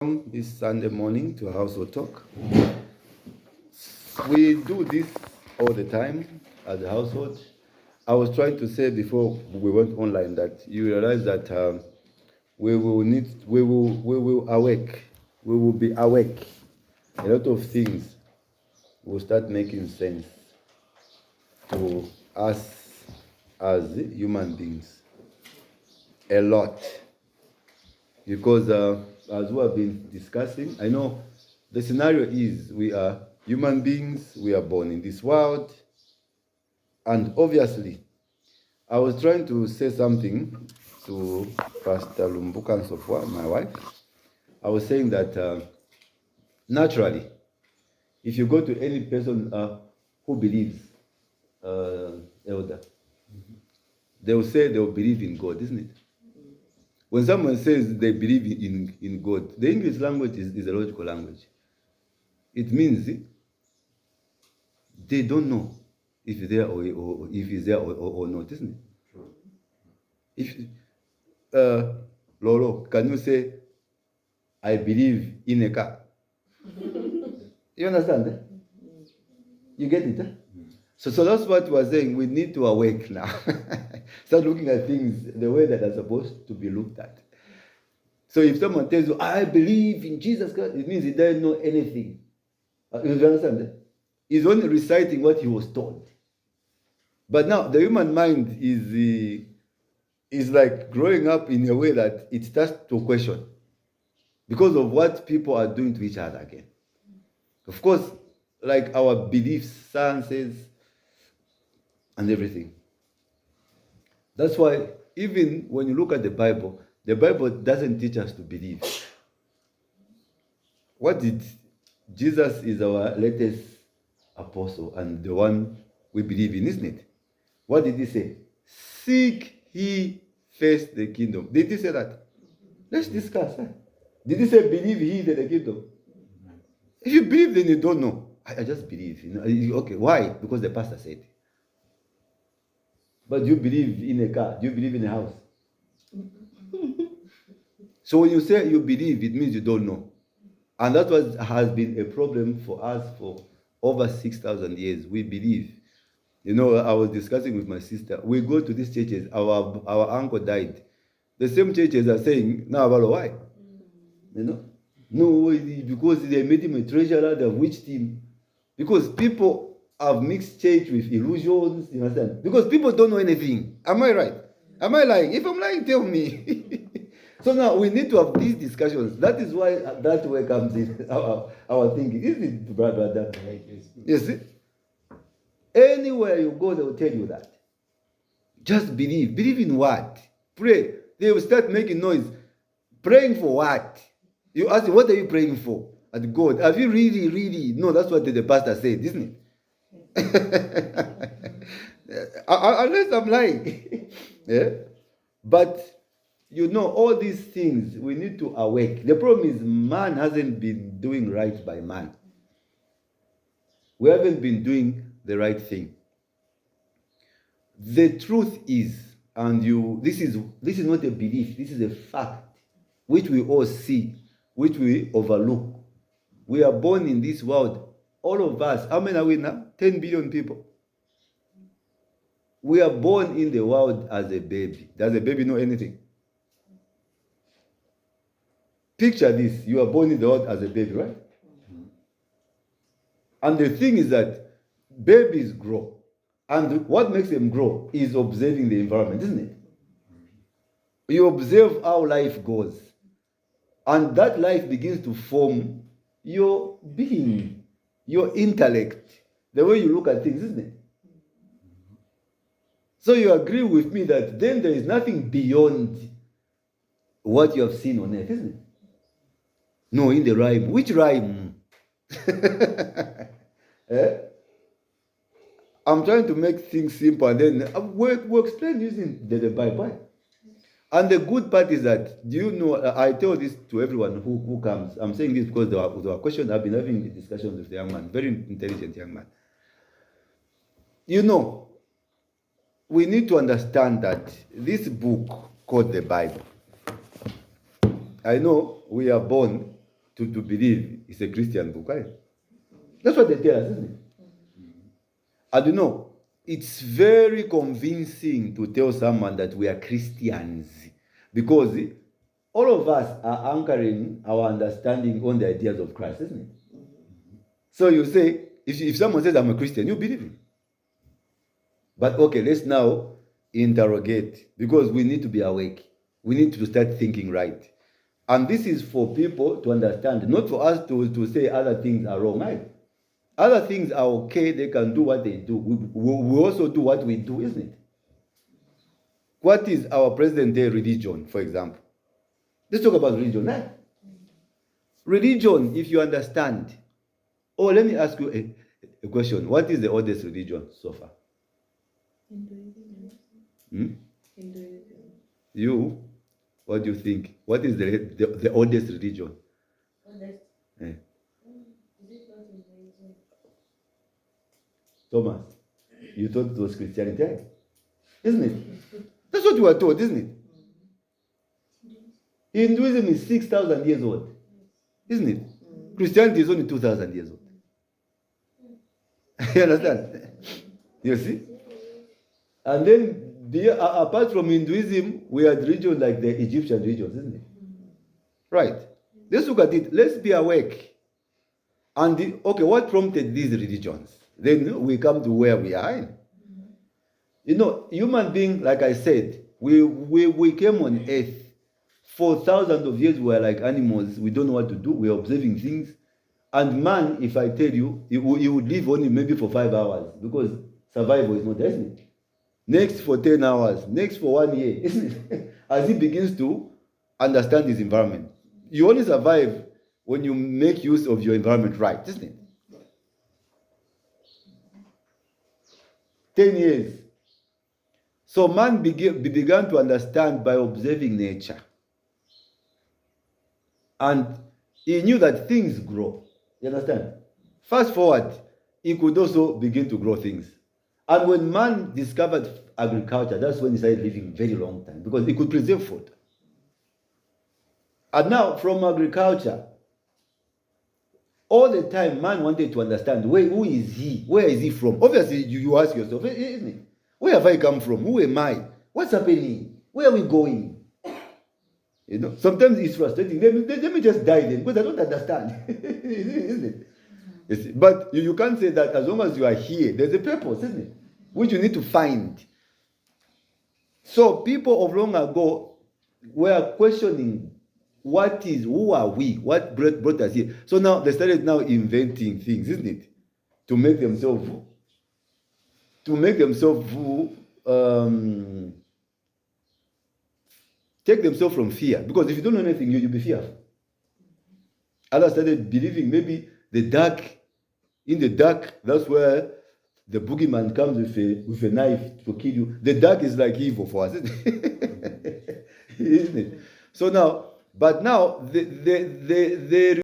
This Sunday morning to Household Talk. We do this all the time as a household. I was trying to say before we went online that you realize that we will awake. We will be awake. A lot of things will start making sense to us as human beings. A lot. Because as we have been discussing, I know the scenario is we are human beings, we are born in this world, and obviously, I was trying to say something to Pastor Nsofwa, my wife. I was saying that naturally, if you go to any person who believes, elder, they will say they will believe in God, isn't it? When someone says they believe in God, the English language is a logical language. It means they don't know if it's there or if it's there or not, isn't it? If Lolo, can you say, I believe in a car? You understand? Eh? You get it? Eh? So that's what we're saying. We need to awake now. Start looking at things the way that are supposed to be looked at. So if someone tells you, I believe in Jesus Christ, it means he doesn't know anything. You understand? He's only reciting what he was told. But now the human mind is like growing up in a way that it starts to question because of what people are doing to each other again. Of course, like our beliefs, sciences, and everything. That's why even when you look at the Bible doesn't teach us to believe. What did Jesus is our latest apostle and the one we believe in, isn't it? What did he say? Seek ye first the kingdom. Did he say that? Let's discuss. Huh? Did he say believe ye the kingdom? If you believe, then you don't know. I just believe. You know? Okay, why? Because the pastor said. But do you believe in a car? Do you believe in a house? So when you say you believe, it means you don't know. And that has been a problem for us for over 6,000 years. We believe. You know, I was discussing with my sister. We go to these churches. Our uncle died. The same churches are saying, now, why? You know? No, because they made him a treasurer, they've witched him. Because people have mixed church with illusions, you understand? Because people don't know anything. Am I right? Am I lying? If I'm lying, tell me. So now we need to have these discussions. That is why that way comes in our thinking. Isn't it, brother? You see? Anywhere you go, they will tell you that. Just believe. Believe in what? Pray. They will start making noise. Praying for what? You ask, what are you praying for? At God. Have you really? No, that's what the pastor said, isn't it? Unless I'm lying. Yeah? But, you know, all these things, we need to awake. The problem is man hasn't been doing right by man. We haven't been doing the right thing. The truth is, and this is not a belief, this is a fact, which we all see, which we overlook. We are born in this world, all of us. How many are we now? 10 billion people. We are born in the world as a baby. Does a baby know anything? Picture this. You are born in the world as a baby, right? And the thing is that babies grow. And what makes them grow is observing the environment, isn't it? You observe how life goes. And that life begins to form your being, your intellect, the way you look at things, isn't it? So you agree with me that then there is nothing beyond what you have seen on earth, isn't it? No, in the rhyme. Which rhyme? Eh? I'm trying to make things simple and then we'll explain using the Bible. And the good part is that, do you know, I tell this to everyone who comes. I'm saying this because there were questions. I've been having discussions with the young man, very intelligent young man. You know, we need to understand that this book called the Bible, I know we are born to believe it's a Christian book, right? That's what they tell us, isn't it? I don't know. It's very convincing to tell someone that we are Christians because all of us are anchoring our understanding on the ideas of Christ, isn't it? So you say, if someone says I'm a Christian, you believe him. But okay, let's now interrogate because we need to be awake. We need to start thinking right. And this is for people to understand, not for us to say other things are wrong, right? Other things are okay, they can do what they do. We also do what we do, isn't it? What is our present day religion, for example? Let's talk about religion, right? Religion, if you understand. Oh, let me ask you a question. What is the oldest religion so far? Hmm? You, what do you think? What is the oldest religion? Eh. Thomas, you thought it was Christianity, right? Isn't it? That's what you were told, isn't it? Hinduism is 6,000 years old, isn't it? Christianity is only 2,000 years old. You understand? You see? And then, apart from Hinduism, we had religions like the Egyptian religions, isn't it? Right. Let's look at it. Let's be awake. And okay, what prompted these religions? Then we come to where we are in. You know, human being, like I said, we came on earth. For thousands of years, we were like animals. We don't know what to do. We're observing things. And man, if I tell you, he would live only maybe for 5 hours because survival is not there, isn't it? Next for 10 hours, next for 1 year, isn't it? As he begins to understand his environment. You only survive when you make use of your environment right, isn't it? 10 years. So man began to understand by observing nature. And he knew that things grow. You understand? Fast forward, he could also begin to grow things. And when man discovered agriculture, that's when he started living very long time because he could preserve food. And now, from agriculture, all the time, man wanted to understand who is he? Where is he from? Obviously, you ask yourself, isn't it? Where have I come from? Who am I? What's happening? Where are we going? You know, sometimes it's frustrating. Let me just die then because I don't understand. Isn't it? But you can't say that as long as you are here, there's a purpose, isn't it? Which you need to find. So people of long ago were questioning who are we? What brought us here? So now they started now inventing things, isn't it? To make themselves take themselves from fear. Because if you don't know anything, you'll be fearful. Others started believing maybe in the dark, that's where the boogeyman comes with a knife to kill you. The dark is like evil for us, isn't it? Isn't it? So now, but now, the